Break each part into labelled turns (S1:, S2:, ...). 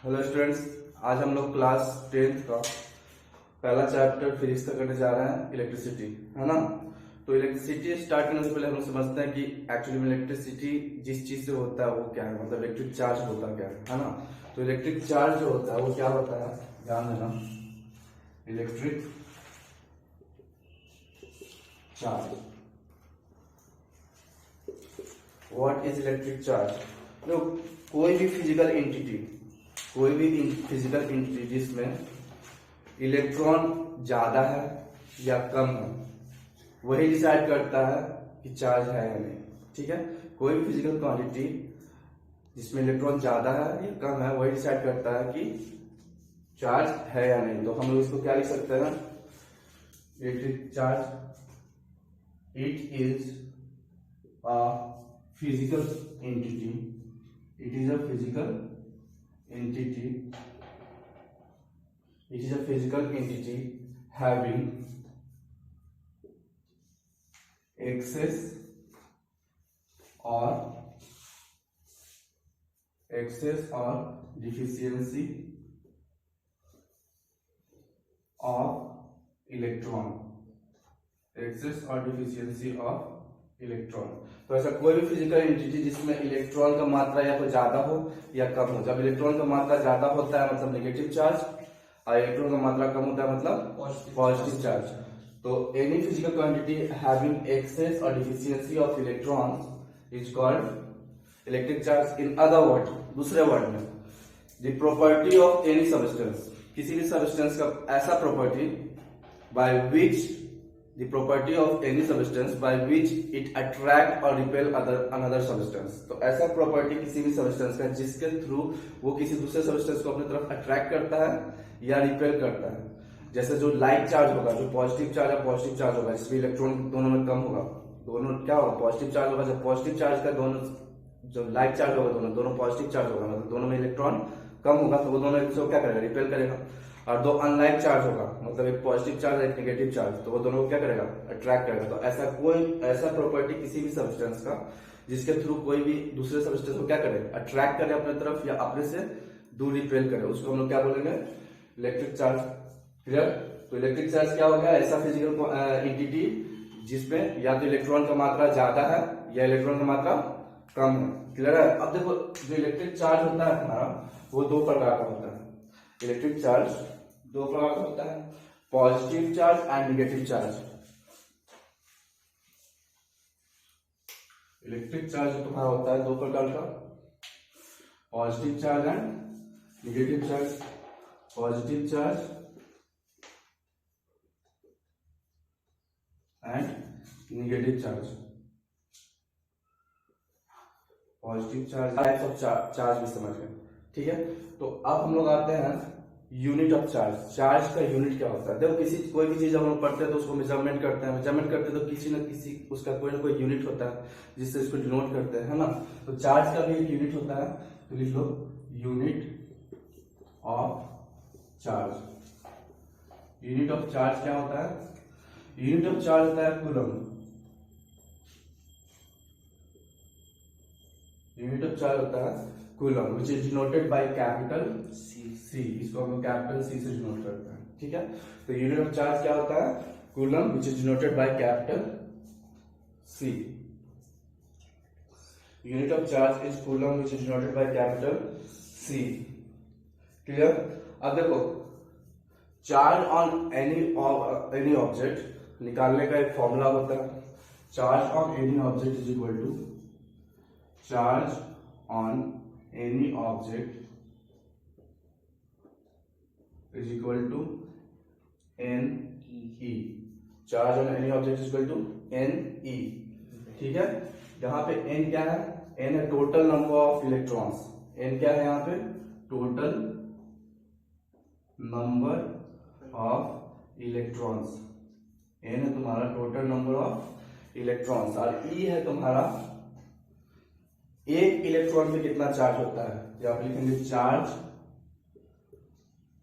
S1: Hello students, आज हम लोग क्लास 10th का पहला चैप्टर फिजिक्स का करने जा रहे हैं, इलेक्ट्रिसिटी, है ना। तो इलेक्ट्रिसिटी स्टार्ट करने से पहले हम लोग समझते हैं कि एक्चुअली में इलेक्ट्रिसिटी जिस चीज से होता है वो क्या है, मतलब इलेक्ट्रिक चार्ज होता क्या है ना। तो इलेक्ट्रिक चार्ज जो होता है वो क्या होता है, ध्यान देना। Electric charge, what is electric charge? तो कोई भी फिजिकल एंटिटी जिसमें इलेक्ट्रॉन ज्यादा है या कम है, वही डिसाइड करता है कि चार्ज है या नहीं। ठीक है, कोई भी फिजिकल क्वांटिटी जिसमें इलेक्ट्रॉन ज्यादा है या कम है, वही डिसाइड करता है कि चार्ज है या नहीं। तो हम लोग इसको क्या लिख सकते हैं, electric charge, it is a physical entity, it is a physical entity having excess or deficiency of electron, तो ऐसा कोई भी फिजिकल एंटिटी जिसमें इलेक्ट्रॉन का मात्रा या तो ज्यादा हो या कम हो। जब इलेक्ट्रॉन का मात्रा ज्यादा होता है मतलब नेगेटिव चार्ज, और इलेक्ट्रॉन का मात्रा कम होता है मतलब पॉजिटिव चार्ज। तो any physical quantity having excess और deficiency of electrons is called electric charge. In other word, दूसरे वर्ड में, the property of any substance, किसी भी सब्सटेंस का ऐसा property by which the property of any substance by which it attract or repel another substance। तो ऐसा property किसी भी सब्सटेंस का जिसके थ्रू वो किसी दूसरे सब्सटेंस को अपनी तरफ अट्रैक्ट करता है या रिपेल करता है। जैसे जो लाइक चार्ज होगा, जो पॉजिटिव चार्ज होगा जिसमें इलेक्ट्रॉन दोनों में कम होगा, दोनों क्या होगा, पॉजिटिव चार्ज होगा। जब पॉजिटिव चार्ज का दोनों, जो लाइक चार्ज होगा दोनों पॉजिटिव चार्ज होगा, मतलब दोनों में इलेक्ट्रॉन कम होगा, तो वो दोनों एक दूसरे को क्या करेगा, रिपेल करेगा। और दो अनलाइक चार्ज होगा, मतलब एक पॉजिटिव चार्ज एक नेगेटिव चार्ज, तो वो दोनों को क्या करेगा, अट्रैक्ट करेगा। तो ऐसा प्रॉपर्टी किसी भी सब्सटेंस का जिसके थ्रू कोई भी दूसरे सब्सटेंस को क्या करे, अट्रैक्ट करे अपने तरफ या अपने से दूर रिपेल करे, उसको हम लोग क्या बोलेंगे, इलेक्ट्रिक चार्ज। क्लियर? तो इलेक्ट्रिक चार्ज क्या हो गया, ऐसा फिजिकल एंटिटी जिसमें या तो इलेक्ट्रॉन का मात्रा ज्यादा है या इलेक्ट्रॉन का मात्रा कम है। क्लियर है? अब देखो, जो इलेक्ट्रिक चार्ज होता है हमारा, वो दो प्रकार का होता है। इलेक्ट्रिक चार्ज दो प्रकार का होता है, positive charge and negative charge. Electric charge तुम्हारा होता है दो प्रकार का, positive charge and negative charge. Positive charge and negative charge. Positive charge, types of charge भी समझ गए। ठीक है, तो अब हम लोग आते हैं यूनिट ऑफ चार्ज। चार्ज का यूनिट क्या होता है? देखो, कोई भी चीज हम लोग पढ़ते हैं तो उसको मेजरमेंट करते हैं, तो किसी न किसी उसका कोई ना कोई यूनिट होता है जिससे इसको डिनोट करते हैं, है ना। तो चार्ज का भी एक यूनिट होता है, तो लिख लो unit of charge. Unit of charge क्या होता है? यूनिट ऑफ चार्ज होता है कूलम। यूनिट ऑफ चार्ज होता है coulomb, which is denoted by capital C. इसको हम कैपिटल सी से डिनोट करते हैं। ठीक है, तो यूनिट ऑफ चार्ज क्या होता है? Coulomb, which is denoted by capital C. Unit of charge is coulomb, which is denoted by capital C. Clear? अब देखो, चार्ज ऑन एनी ऑब्जेक्ट निकालने का एक फॉर्मूला होता है। Charge on any object is equal to charge on any object is equal to NE। Charge on any object is equal to NE। ठीक है, यहाँ पे N क्या है? N है total number of electrons. N क्या है यहाँ पे? Total number of electrons. N है तुम्हारा टोटल नंबर ऑफ इलेक्ट्रॉन्स, और E है तुम्हारा एक इलेक्ट्रॉन पे कितना चार्ज होता है। या आप लिखेंगे charge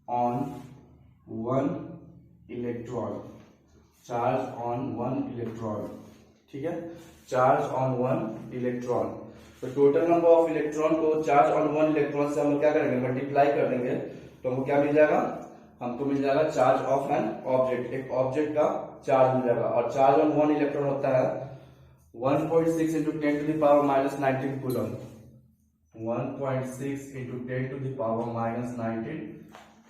S1: on one electron, charge on one electron. ठीक है, चार्ज ऑन वन इलेक्ट्रॉन। तो टोटल नंबर ऑफ इलेक्ट्रॉन को चार्ज ऑन वन इलेक्ट्रॉन से हम लोग क्या करेंगे, मल्टीप्लाई कर देंगे, तो हमको क्या मिल जाएगा, हमको मिल जाएगा चार्ज ऑफ एन ऑब्जेक्ट, एक ऑब्जेक्ट का चार्ज मिल जाएगा। और चार्ज ऑन वन इलेक्ट्रॉन होता है 1.6 into 10 to the power minus 19 coulomb, 1.6 into 10 to the power minus 19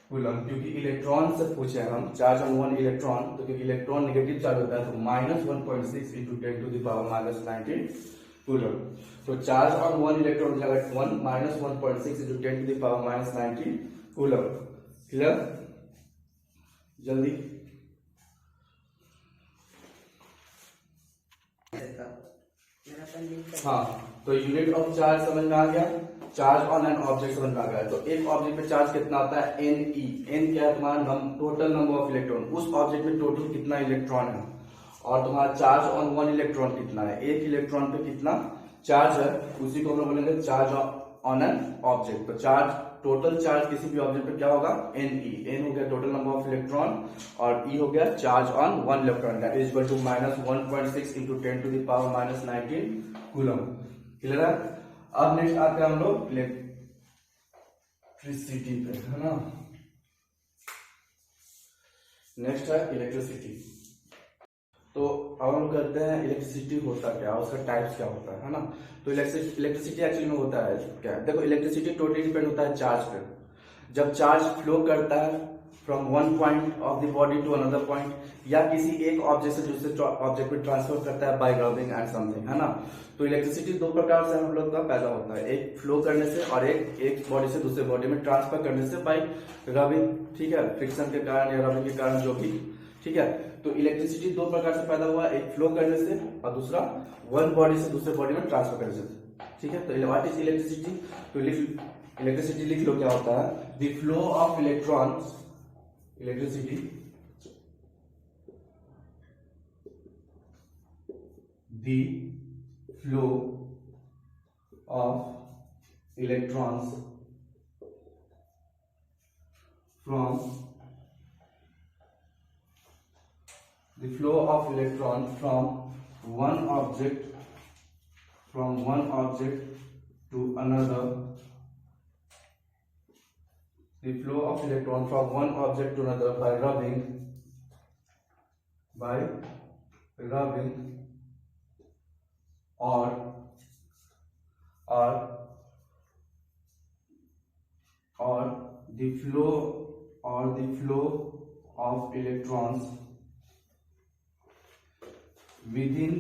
S1: coulomb. क्योंकि इलेक्ट्रॉन से पूछे हम चार्ज ऑन वन इलेक्ट्रॉन, तो क्योंकि इलेक्ट्रॉन नेगेटिव चार्ज होता है तो minus 1.6 into 10 to the power minus 19 coulomb. तो चार्ज ऑन वन इलेक्ट्रॉन हो जाएगा 1 minus 1.6 into 10 to the power minus 19 coulomb. Clear? जल्दी हाँ, तो यूनिट ऑफ चार्ज समझ में आ गया, चार्ज ऑन एन ऑब्जेक्ट समझ में आ गया। तो एक ऑब्जेक्ट पे चार्ज कितना होता है, एन ई, एन क्या है तुम्हारा टोटल नंबर ऑफ इलेक्ट्रॉन, उस ऑब्जेक्ट में टोटल कितना इलेक्ट्रॉन है, और तुम्हारा चार्ज ऑन वन इलेक्ट्रॉन कितना है, एक इलेक्ट्रॉन पे कितना चार्ज है, उसी को हम लोग बोलेंगे चार्ज ऑन एन ऑब्जेक्ट। तो चार्ज, टोटल चार्ज किसी भी ऑब्जेक्ट पे क्या होगा, एन ई, एन हो गया टोटल नंबर ऑफ इलेक्ट्रॉन, और ई हो गया charge on one electron, that is equal to minus 1.6 into 10 to the power minus 19 coulomb. Clear है? अब नेक्स्ट आते हैं हम लोग इलेक्ट्रिसिटी पे, है ना। नेक्स्ट है इलेक्ट्रिसिटी। तो अब हम करते हैं इलेक्ट्रिसिटी होता क्या, उसका टाइप्स क्या होता है ना। तो इलेक्ट्रिसिटी एक्चुअली में होता है क्या, देखो इलेक्ट्रिसिटी टोटली डिपेंड होता है चार्ज पे। जब चार्ज फ्लो करता है from one point of the body to another point, या किसी एक ऑब्जेक्ट से दूसरे ऑब्जेक्ट में ट्रांसफर करता है बाय रबिंग एंड समथिंग, है ना। तो इलेक्ट्रिसिटी दो प्रकार से हम लोग का पैदा होता है, एक फ्लो करने से और एक बॉडी से दूसरे बॉडी में ट्रांसफर करने से बाय रबिंग, ठीक है, फ्रिक्शन के कारण या रबिंग के कारण जो भी, ठीक है। तो इलेक्ट्रिसिटी दो प्रकार से पैदा हुआ, एक फ्लो करने से और दूसरा वन बॉडी से दूसरे बॉडी में ट्रांसफर करने से, ठीक है। तो व्हाट इज इलेक्ट्रिसिटी, तो इलेक्ट्रिसिटी लिख लो क्या होता है, the flow of electrons, electricity the flow of electrons from the flow of electron from one object to another, the flow of electron from one object to another by rubbing or the flow of electrons within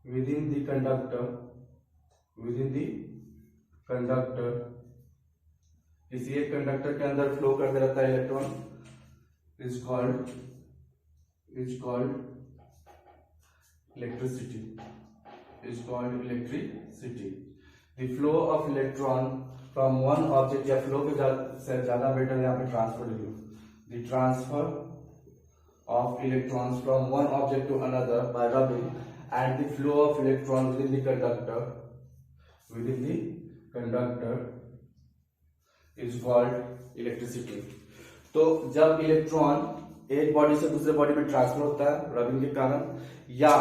S1: the conductor, किसी एक conductor के अंदर flow करते रहता है electron, is called electricity, the flow of electron from one object, या flow के से ज्यादा बेटर यहाँ पे ट्रांसफर लिखो, the transfer of electrons from one object to another by rubbing, and the flow of electron within the conductor is called electricity. तो जब electron एक बॉडी से दूसरे बॉडी में ट्रांसफर होता है रबिंग के कारण, या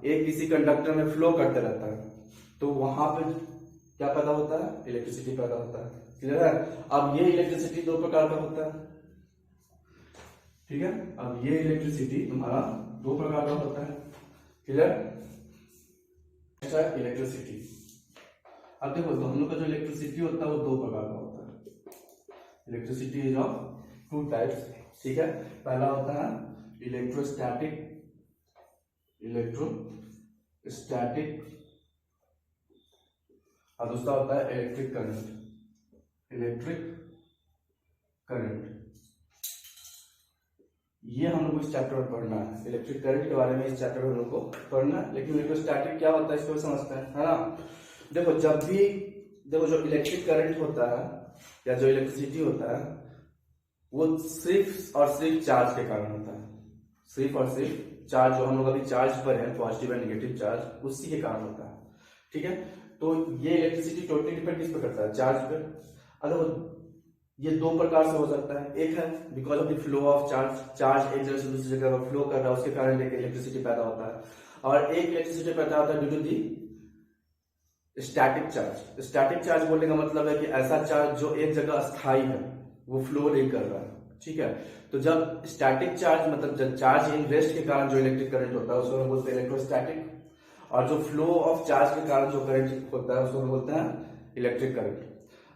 S1: एक किसी कंडक्टर में फ्लो करते रहता है, तो वहां पे क्या पैदा होता है, इलेक्ट्रिसिटी पैदा होता है। क्लियर है? अब ये इलेक्ट्रिसिटी दो प्रकार का होता है, ठीक है। अब ये इलेक्ट्रिसिटी तुम्हारा दो प्रकार का होता है, क्लियर। अच्छा, इलेक्ट्रिसिटी, अब देखो तो हम लोग का जो इलेक्ट्रिसिटी होता है वो दो प्रकार का होता है। Electricity is of two types, ठीक है। पहला होता है इलेक्ट्रोस्टैटिक और दूसरा होता है इलेक्ट्रिक करंट। ये हम लोग को इस चैप्टर में पढ़ना है, इलेक्ट्रिक करंट के बारे में इस चैप्टर में हम लोग को पढ़ना है। लेकिन इलेक्ट्रोस्टैटिक क्या होता है इसको समझते हैं, है ना। देखो जब भी देखो जो इलेक्ट्रिक करंट होता है या जो इलेक्ट्रिसिटी होता है वो सिर्फ और सिर्फ चार्ज के कारण होता है, सिर्फ और सिर्फ चार्ज, जो हम लोग अभी चार्ज पर है, पॉजिटिव एंड नेगेटिव चार्ज, उसी के कारण होता है, ठीक है। तो ये इलेक्ट्रिसिटी टोटली डिपेंड किस पे करता है, चार्ज पे। अगर ये दो प्रकार से हो सकता है, एक है because of the flow of charge एक जगह से दूसरी जगह फ्लो कर रहा है, उसके कारण इलेक्ट्रिसिटी पैदा होता है, और एक इलेक्ट्रिसिटी पैदा होता है due to the static charge बोलने का मतलब है कि ऐसा चार्ज जो एक जगह स्थायी है, वो फ्लो नहीं कर रहा है, ठीक है। तो जब स्टैटिक चार्ज मतलब जब चार्ज इन रेस्ट के कारण जो इलेक्ट्रिक करंट होता है उसको हम बोलते हैं इलेक्ट्रोस्टैटिक, और जो फ्लो ऑफ चार्ज के कारण जो करंट होता है उसको हम बोलते हैं इलेक्ट्रिक करंट।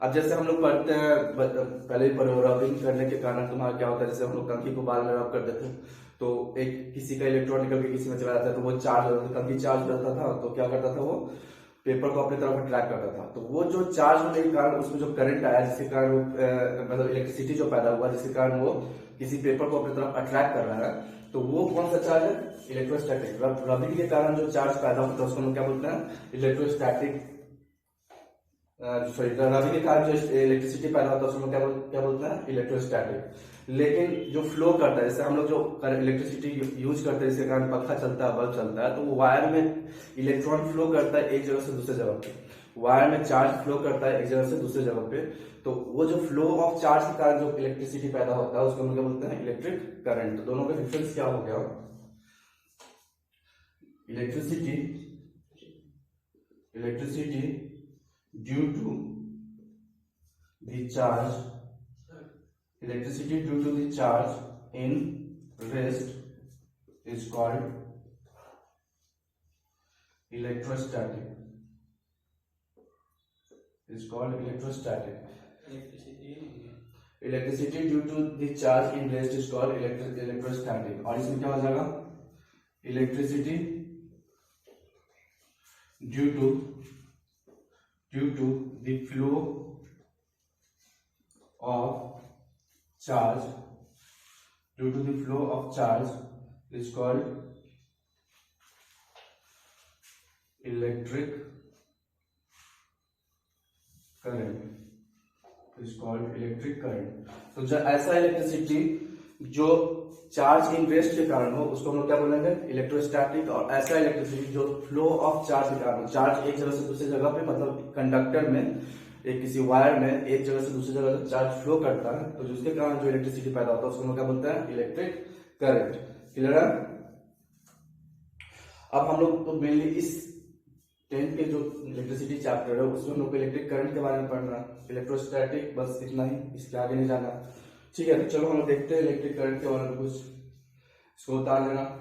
S1: अब जैसे हम लोग पढ़ते हैं, पहले ही पढ़े, रबिंग करने के कारण तुम्हारा क्या होता है, जैसे हम लोग कंघी को बाल में रब कर देते हैं तो एक किसी का इलेक्ट्रॉन निकल के किसी में चला जाता है तो वो चार्ज होता था, कंघी चार्ज रहता था तो क्या करता था, वो पेपर को अपनी तरफ अट्रैक्ट करता था। तो वो जो चार्ज होने के कारण उसमें जो करंट आया जिसके कारण वो मतलब इलेक्ट्रिसिटी जो पैदा हुआ जिसके कारण वो किसी पेपर को अपनी तरफ अट्रैक्ट कर रहा है, तो वो कौन सा चार्ज है, इलेक्ट्रोस्टैटिक। रबिंग के कारण जो चार्ज पैदा होता है उसको हम क्या बोलते हैं, इलेक्ट्रोस्टैटिक। सॉरी, रबिंग के कारण जो इलेक्ट्रिसिटी पैदा होता है उसको क्या बोलते हैं, इलेक्ट्रोस्टैटिक। लेकिन जो फ्लो करता है, जैसे हम लोग जो इलेक्ट्रिसिटी यूज करते हैं जिसके कारण पंखा चलता है, बल्ब चलता है, तो वो वायर में इलेक्ट्रॉन फ्लो करता है एक जगह से दूसरे जगह पे, वायर में चार्ज फ्लो करता है एक जगह से दूसरे जगह पे। तो वो जो फ्लो ऑफ चार्ज के कारण जो इलेक्ट्रिसिटी पैदा होता है उसको हम क्या बोलते हैं, इलेक्ट्रिक करंट। तो दोनों का डिफरेंस क्या हो गया, electricity due to the charge, electricity due to the charge in rest is called electrostatic, electricity due to the charge in rest is called electrostatic। और इसमें क्या हो जाएगा, electricity due to the flow of charge, due to the flow of charge is called electric current, तो जब ऐसा electricity जो charge in rest के कारण हो उसको हम लोग क्या बोलेंगे, इलेक्ट्रोस्टैटिक। और ऐसा इलेक्ट्रिसिटी जो फ्लो ऑफ चार्ज के कारण, चार्ज एक जगह से दूसरी जगह पे मतलब कंडक्टर में एक किसी वायर में एक जगह से दूसरी जगह चार्ज फ्लो करता है, तो जिसके कारण जो इलेक्ट्रिसिटी पैदा होता है उसको हम क्या बोलते हैं, इलेक्ट्रिक करंट। क्लियर है। अब हम लोग तो मेनली इस 10th के जो इलेक्ट्रिसिटी चैप्टर है उसमें हम लोग को इलेक्ट्रिक करंट के बारे में पढ़ना है, इलेक्ट्रोस्टैटिक, बस इतना ही, इसके आगे नहीं जाना। ठीक है, तो चलो हम लोग देखते हैं इलेक्ट्रिक करंट के बारे में कुछ, इसको उतार लेना।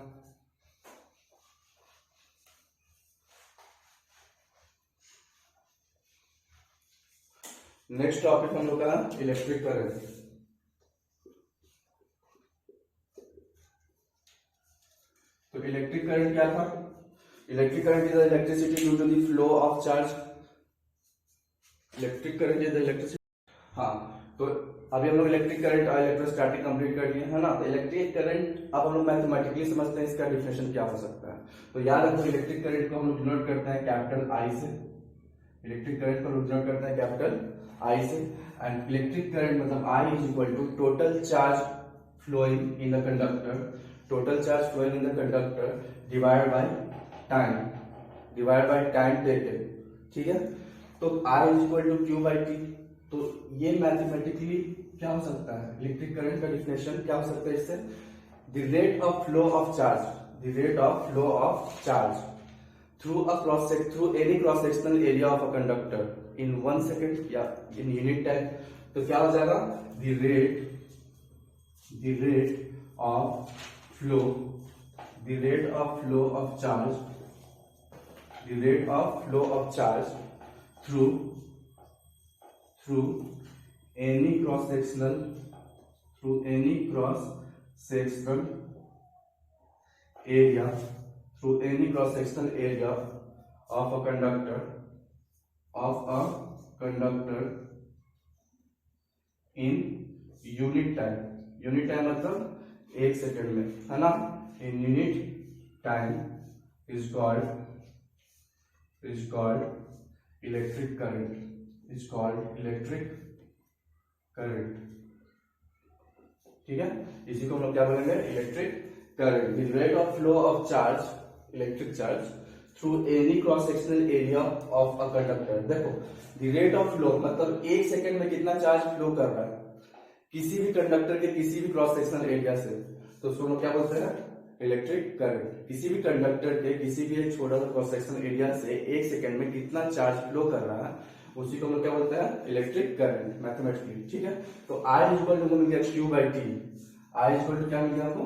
S1: नेक्स्ट टॉपिक हम लोग का इलेक्ट्रिक करंट। तो इलेक्ट्रिक करंट क्या था, electric current is the electricity due to the flow of charge, electric current is the electricity. हाँ, तो अभी हम लोग इलेक्ट्रिक करंट और इलेक्ट्रोस्टैटिक कंप्लीट कर लिए है ना। तो इलेक्ट्रिक करंट अब हम लोग मैथमेटिकली समझते हैं इसका डिफिनेशन क्या हो सकता है। तो याद रखो इलेक्ट्रिक करंट को हम लोग डिनोट करते हैं कैपिटल आई से, इलेक्ट्रिक करंट को डिनोट करते हैं कैपिटल आई से। एंड इलेक्ट्रिक करंट मतलब I is equal to total charge flowing in the conductor, total charge flowing in the conductor divide by time taken. ठीक है, तो I is equal to Q by T. तो ये mathematically क्या हो सकता है, इलेक्ट्रिक करंट का डिफिनेशन क्या हो सकता है इससे, the rate of flow of charge, the rate of flow of charge through any cross sectional area of a conductor in 1 second या in unit time। तो क्या हो जाएगा, the rate of flow of charge through any cross sectional area of a conductor in unit time मतलब 1 second में, है ना। in unit time is called electric current, ठीक है। इसी को हम लोग क्या बोलेंगे, electric current. The rate of flow of charge, electric charge through any cross sectional area of a conductor. देखो द रेट ऑफ फ्लो मतलब 1 सेकेंड में कितना चार्ज फ्लो कर रहा है किसी भी कंडक्टर के किसी भी क्रॉस सेक्शनल एरिया से, तो उसको हम क्या बोलते हैं, इलेक्ट्रिक करंट। किसी भी कंडक्टर के किसी भी एक छोटा सा क्रॉस सेक्शनल एरिया से 1 सेकंड में कितना चार्ज फ्लो कर रहा है उसी को हम लोग क्या बोलते हैं, इलेक्ट्रिक करंट मैथमेटिकली। ठीक है, तो आई इक्वल टू मिल गया Q by T. I equal to क्या मिल गया आपको,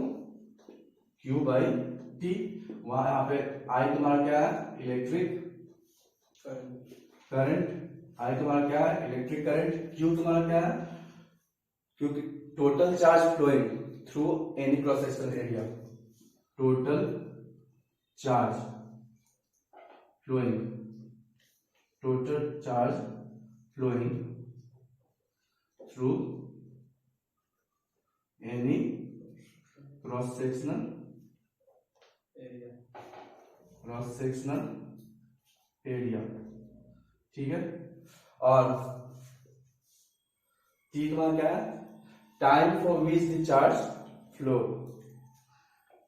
S1: क्यू बाई टी। वहां यहाँ पे आई तुम्हारा क्या है, इलेक्ट्रिक करंट। आई तुम्हारा क्या है, इलेक्ट्रिक करंट। क्यू तुम्हारा क्या है, क्योंकि total charge flowing through any cross sectional area. Total charge flowing, total charge flowing through any cross sectional area. ठीक है, और टी तुम्हारा क्या है, time for which the charge flow.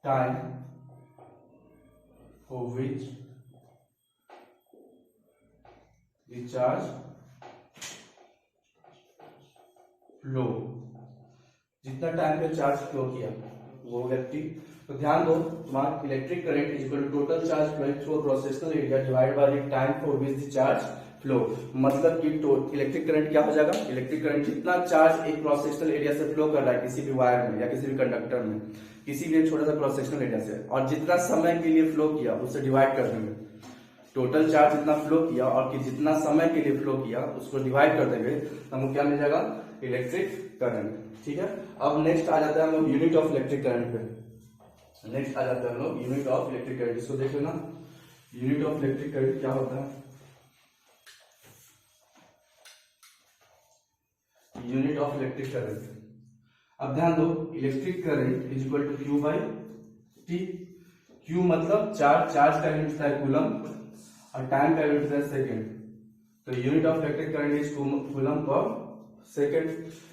S1: Time for which the charge flow, जितना time पे charge flow किया वो व्यक्ति। तो ध्यान दो, तुम्हारा electric current is equal to total charge flowing through a cross sectional area divided by the time for which the charge flow. मतलब कि इलेक्ट्रिक करंट क्या हो जाएगा, इलेक्ट्रिक करंट जितना चार्ज एक क्रॉस सेक्शनल एरिया से फ्लो कर रहा है किसी भी वायर में या किसी भी कंडक्टर में, किसी भी छोटा सा क्रॉस सेक्शनल एरिया से, और जितना समय के लिए फ्लो किया उससे डिवाइड कर देंगे। टोटल चार्ज जितना फ्लो किया और कि जितना समय के लिए फ्लो किया उसको डिवाइड कर देंगे, तो हमको क्या मिल जाएगा, इलेक्ट्रिक करंट। ठीक है, अब नेक्स्ट आ जाता है हम लोग यूनिट ऑफ इलेक्ट्रिक करंट पे। नेक्स्ट आ जाता है हम लोग यूनिट ऑफ इलेक्ट्रिक करंट। इसको देख लेना, यूनिट ऑफ इलेक्ट्रिक करंट क्या होता है। यूनिट ऑफ इलेक्ट्रिक करंट, अब ध्यान दो, electric current is equal to Q by T. Q मतलब चार्ज, चार्ज का यूनिट होता है कूलम और टाइम का यूनिट होता है सेकेंड। तो unit of electric current is coulomb per second.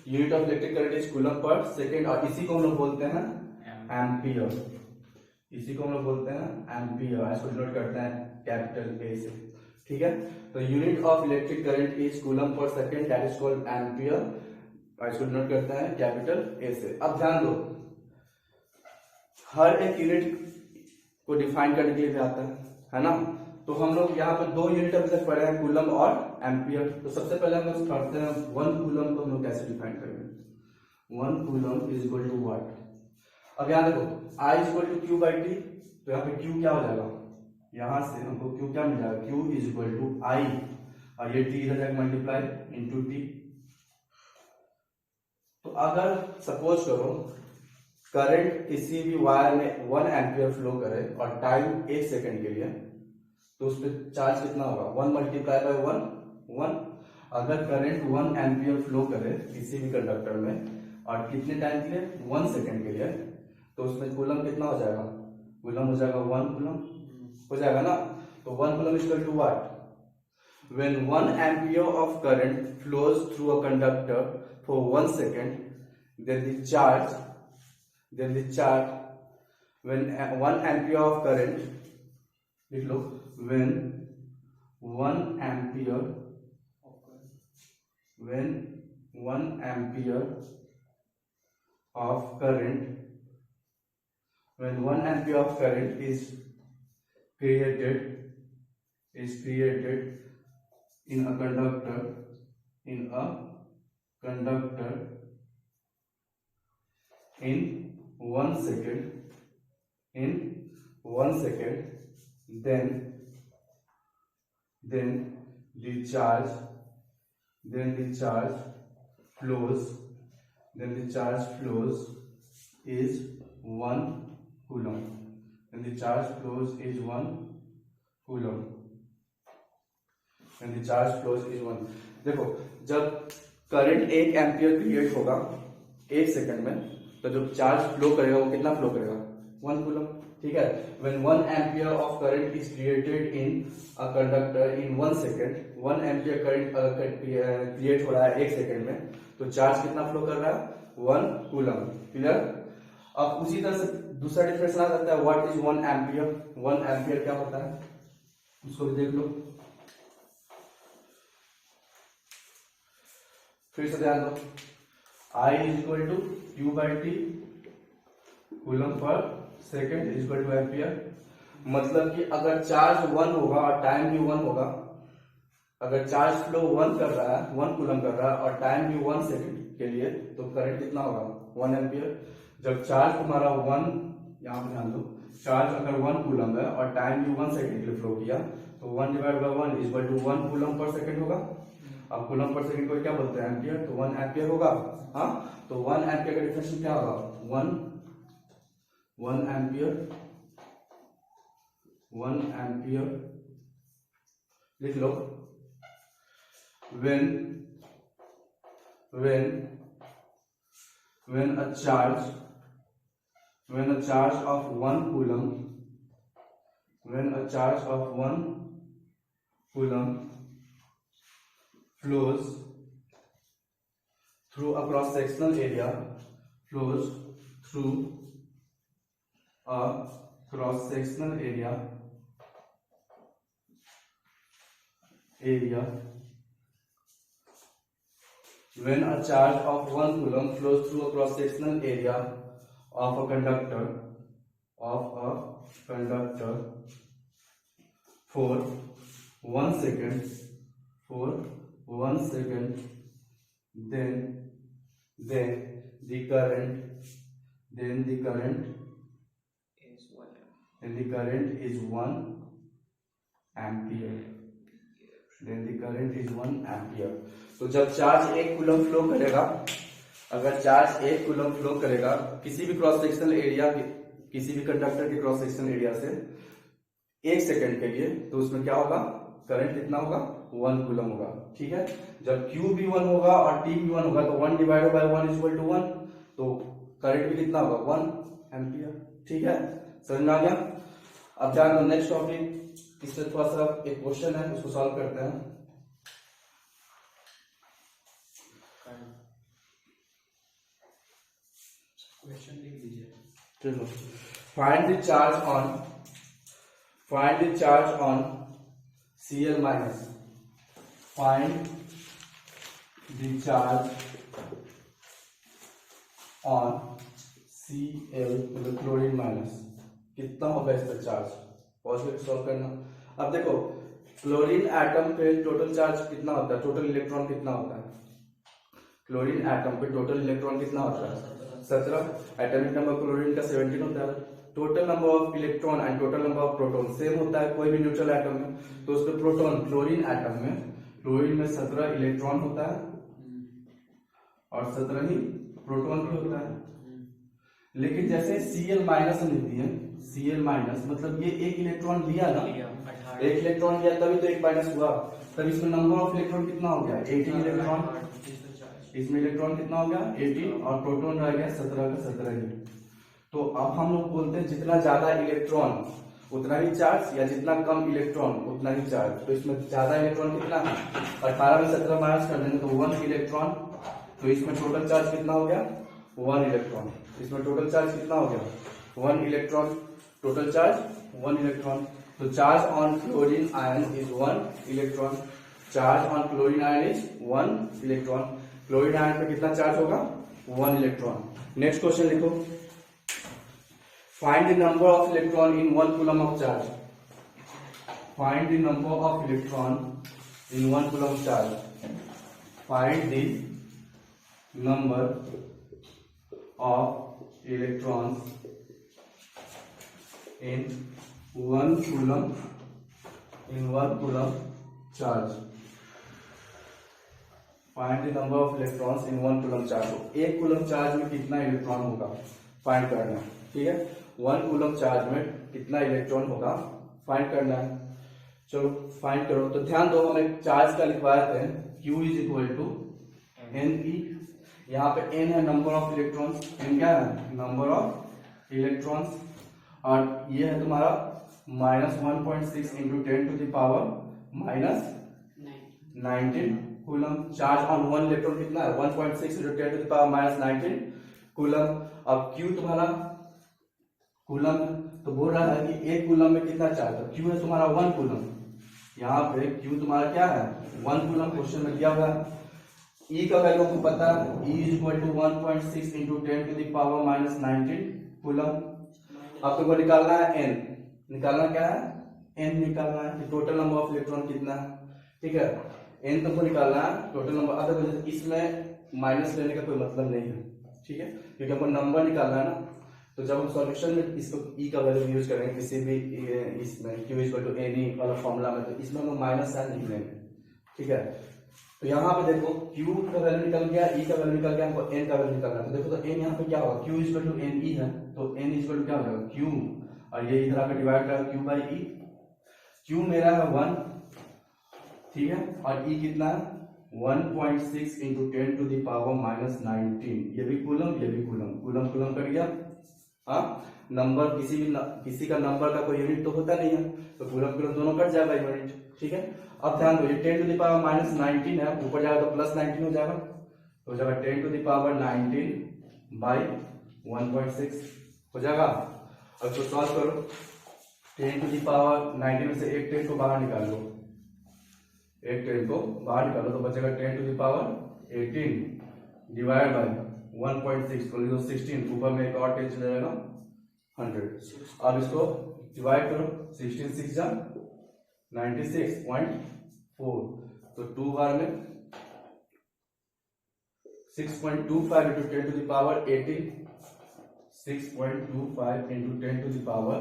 S1: Unit of electric current is coulomb per second, और इसी को हम लोग बोलते हैं एम्पियर। इसी को हम लोग बोलते हैं एम्पियर। इसको डिनोट करते हैं कैपिटल ए से। ठीक है, तो unit of electric current is coulomb per second, that is called ampere. इसको डिनोट करते हैं कैपिटल ए से। अब ध्यान दो, हर एक यूनिट को डिफाइन करने के लिए भी आता है ना। तो हम लोग यहाँ पे दो यूनिट अभी तक पढ़े हैं, कूलम और एम्पियर। तो सबसे पहले हम लोग पढ़ते हैं 1 कूलम को हम लोग कैसे डिफाइन करेंगे। 1 coulomb is equal to what. अब यहाँ देखो, I is equal to Q by T. तो यहाँ पे क्यू क्या हो जाएगा, यहां से हमको क्यू क्या मिल जाएगा, क्यू इज इक्वल टू आई, और ये टी इधर जाएगा मल्टीप्लाई इंटू टी। तो अगर सपोज करो करंट किसी भी वायर में 1 एम्पियर फ्लो करे और टाइम 1 सेकंड के लिए, तो उस पर चार्ज कितना होगा, 1 मल्टीप्लाई बाय 1। अगर करंट 1 एम्पियर फ्लो करे किसी भी कंडक्टर में और कितने टाइम के लिए, 1 सेकंड के लिए, तो उसमें कूलम कितना हो जाएगा, कूलम हो जाएगा 1 कूलम हो जाएगा ना। तो 1 coulomb is equal to what, when 1 ampere of current flows through a conductor for 1 second, then the charge when 1 ampere of current, लिख लो, when 1 ampere of current is created in a conductor in 1 second, then the charge flows is 1 coulomb. When the charge flows is 1 coulomb. When the charge flows is 1. देखो, जब current 1 ampere create होगा 1 second में, तो जो charge flow करेगा वो कितना flow करेगा, 1 कूलम। ठीक है, when 1 ampere of current is created in a conductor in 1 second, 1 ampere current create हो रहा है 1 सेकंड में, तो चार्ज कितना फ्लो कर रहा है, 1 कूलम। क्लियर। अब उसी तरह से दूसरा डिफरेंस आ सकता है, व्हाट इज 1 एम्पियर। 1 एम्पियर क्या होता है उसको भी देख लो। फिर से ध्यान दो, I is equal to Q by T, coulomb per second is equal to ampere. मतलब कि अगर चार्ज 1 होगा और टाइम भी 1 होगा, अगर चार्ज फ्लो 1 कर रहा है, 1 कूलम कर रहा है और टाइम भी 1 सेकेंड के लिए, तो करंट कितना होगा 1 एम्पियर। जब चार्ज तुम्हारा 1, यहाँ पे ध्यान दो, चार्ज अगर 1 कूलम है और टाइम भी 1 सेकेंड के लिए फ्लो किया, तो 1 divide by 1 is equal to 1 coulomb per second होगा। अब कूलम पर सेकेंड को क्या बोलते हैं, एम्पियर, तो 1 एम्पियर होगा। हाँ, तो 1 एम्पियर का डिफरेंस क्या होगा, 1 एम्पियर, 1 एम्पियर लिख लो। when a charge of 1 coulomb, when a charge of 1 coulomb flows through a cross sectional area, flows through a cross sectional area when a charge of 1 coulomb flows through a cross sectional area of a conductor for 1 second, then the current is 1 ampere, then the current is 1 ampere। तो जब charge 1 coulomb flow करेगा, अगर charge 1 coulomb flow करेगा किसी भी cross sectional area, किसी भी conductor के क्रॉस सेक्शनल एरिया से 1 सेकंड के लिए, तो उसमें क्या होगा, करंट कितना होगा, 1 कूलम होगा। ठीक है, जब Q भी 1 होगा और T भी 1 होगा, तो 1 divided by 1 is equal to 1, तो करंट भी कितना होगा, 1 एम्पियर। ठीक है, समझ में आ गया। अब जान लो नेक्स्ट टॉपिक, इससे थोड़ा सा एक क्वेश्चन है, उसको सॉल्व करते हैं।
S2: क्वेश्चन लिख दीजिए।
S1: चलो, find the charge on Cl minus, find the charge on Cl मतलब क्लोरीन माइनस, कितना होगा इसका चार्ज, पॉजिटिव सॉल्व करना। अब देखो, क्लोरीन एटम पे टोटल चार्ज कितना होता है, टोटल इलेक्ट्रॉन कितना होता है, क्लोरीन एटम पे टोटल इलेक्ट्रॉन कितना होता है, 17। एटॉमिक नंबर क्लोरीन का 17 होता है। Total number of electron and total number of proton same होता है कोई भी न्यूट्रल एटम में, तो उसमें प्रोटॉन, क्लोरीन एटम में, क्लोरीन में 17 इलेक्ट्रॉन होता है और 17 ही प्रोटॉन भी होता है। लेकिन जैसे Cl माइनस हम लिखती है, Cl माइनस मतलब ये 1 इलेक्ट्रॉन लिया ना, 1 इलेक्ट्रॉन लिया तभी तो 1 माइनस हुआ, तब इसमें नंबर ऑफ इलेक्ट्रॉन कितना हो गया, 18 इलेक्ट्रॉन। इसमें इलेक्ट्रॉन कितना हो गया, 18, और प्रोटॉन रह गया 17 का 17 ही। तो अब हम लोग बोलते हैं जितना ज्यादा इलेक्ट्रॉन उतना ही चार्ज, या जितना कम इलेक्ट्रॉन उतना ही चार्ज। तो इसमें ज्यादा इलेक्ट्रॉन कितना है, 18 में 17 माइनस कर देंगे तो 1 इलेक्ट्रॉन, तो इसमें टोटल चार्ज कितना हो गया, 1 इलेक्ट्रॉन। इसमें टोटल चार्ज कितना हो गया, 1 इलेक्ट्रॉन, टोटल चार्ज 1 इलेक्ट्रॉन। तो charge on chlorine ion is 1 electron, charge on chlorine ion is 1 electron. Chlorine ion पे कितना चार्ज होगा, 1 इलेक्ट्रॉन। नेक्स्ट क्वेश्चन लिखो, find the number of electron in 1 coulomb of charge, find the number of electron in 1 coulomb charge, find the number of electrons in 1 coulomb charge, find the number of electrons in 1 coulomb charge। तो 1 coulomb charge में कितना electron होगा find करना है। ठीक है, 1 coulomb charge में कितना इलेक्ट्रॉन होगा फाइंड करना है। चलो फाइंड करो। तो ध्यान दो, हम एक चार्ज का लिखवाए थे, Q is equal to Ne, यहाँ पे n है नंबर ऑफ इलेक्ट्रॉन्स, n क्या है, नंबर ऑफ इलेक्ट्रॉन्स, और ये है तुम्हारा -1.6 into 10 to the power -19 coulomb. Charge on 1 electron कितना है, 1.6 into 10 to the power -19 coulomb. अब Q तुम्हारा कूलम, तो बोल रहा है कि 1 कूलम में कितना चार्ज है, Q है तुम्हारा 1 कूलम, यहाँ पे Q तुम्हारा क्या है, 1 कूलम क्वेश्चन में दिया हुआ है। E का वैल्यू आपको पता है, E is equal to 1.6 into 10 to the power -19 coulomb. अब तुमको निकालना है n, निकालना क्या है, n निकालना है कि टोटल नंबर ऑफ इलेक्ट्रॉन कितना है, ठीक है, n तुमको निकालना है टोटल नंबर। अगर इसमें माइनस लेने का कोई मतलब नहीं है, ठीक है, क्योंकि हमको नंबर निकालना है ना। तो जब हम सॉल्यूशन में इसको e का वैल्यू यूज करेंगे किसी भी इसमें q इक्वल टू एन वाला फॉर्मूला में, तो इसमें हम माइनस साइन लिख लेंगे, ठीक है। तो यहाँ पे देखो q का वैल्यू निकल गया, e का वैल्यू निकल गया, हमको n का वैल्यू निकालना है। तो देखो तो n यहाँ पे क्या होगा, q equal to N E है, तो n इक्वल टू क्या हो जाएगा q, और ये इधर आकर डिवाइड करेगा q बाई e। q मेरा है 1, ठीक है, और e कितना है 1.6 into 10 to the power minus 19। ये भी कूलम, ये भी कूलम, कूलम कूलम कट गया। हाँ, नंबर किसी का नंबर का कोई यूनिट तो होता नहीं है, तो कूलम कूलम दोनों कट जाएगा यूनिट, ठीक है। अब ध्यान दो, ये 10 टू द पावर माइनस 19 है, ऊपर जाएगा तो प्लस 19 हो जाएगा, तो हो जाएगा 10 टू द पावर 19 बाई 1.6 हो जाएगा। अब इसको सॉल्व करो, 10 टू द पावर 19 में से एक 10 को बाहर निकाल लो, एक 10 को बाहर निकालो तो बचेगा 10 to the power 18 divide by 1.6 को लिखो 16, ऊपर में एक और 10 चला जाएगा 100। अब इसको डिवाइड करो, 16 6 जा 96.4, तो 2 बार में 6.25 into 10 to the power 18, 6.25 into 10 to the power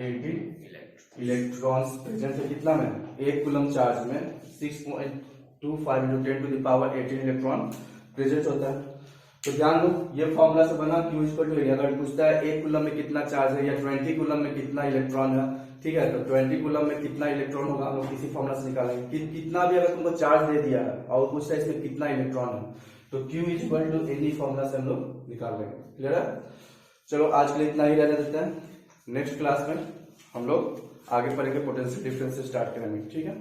S1: 18 electrons present है कितना में, एक कूलम चार्ज में 6.25 into 10 to the power 18 electron present होता है। तो ध्यान दो, ये फॉर्मूला से बना Q इक्वल टू एरिया। अगर पूछता है एक कूलम में कितना चार्ज है या 20 कूलम में कितना इलेक्ट्रॉन है, ठीक है, तो 20 कूलम में कितना इलेक्ट्रॉन होगा हम लोग किसी फॉर्मूला से निकालेंगे। कितना भी अगर तुमको चार्ज दे दिया है और पूछता है इसमें कितना इलेक्ट्रॉन है, तो Q equal to any formula से हम लोग निकाल लेंगे। क्लियर है? चलो आज के लिए इतना ही रहने देते हैं, नेक्स्ट क्लास में हम लोग आगे पढ़ेंगे, पोटेंशियल डिफरेंस से स्टार्ट करेंगे, ठीक है।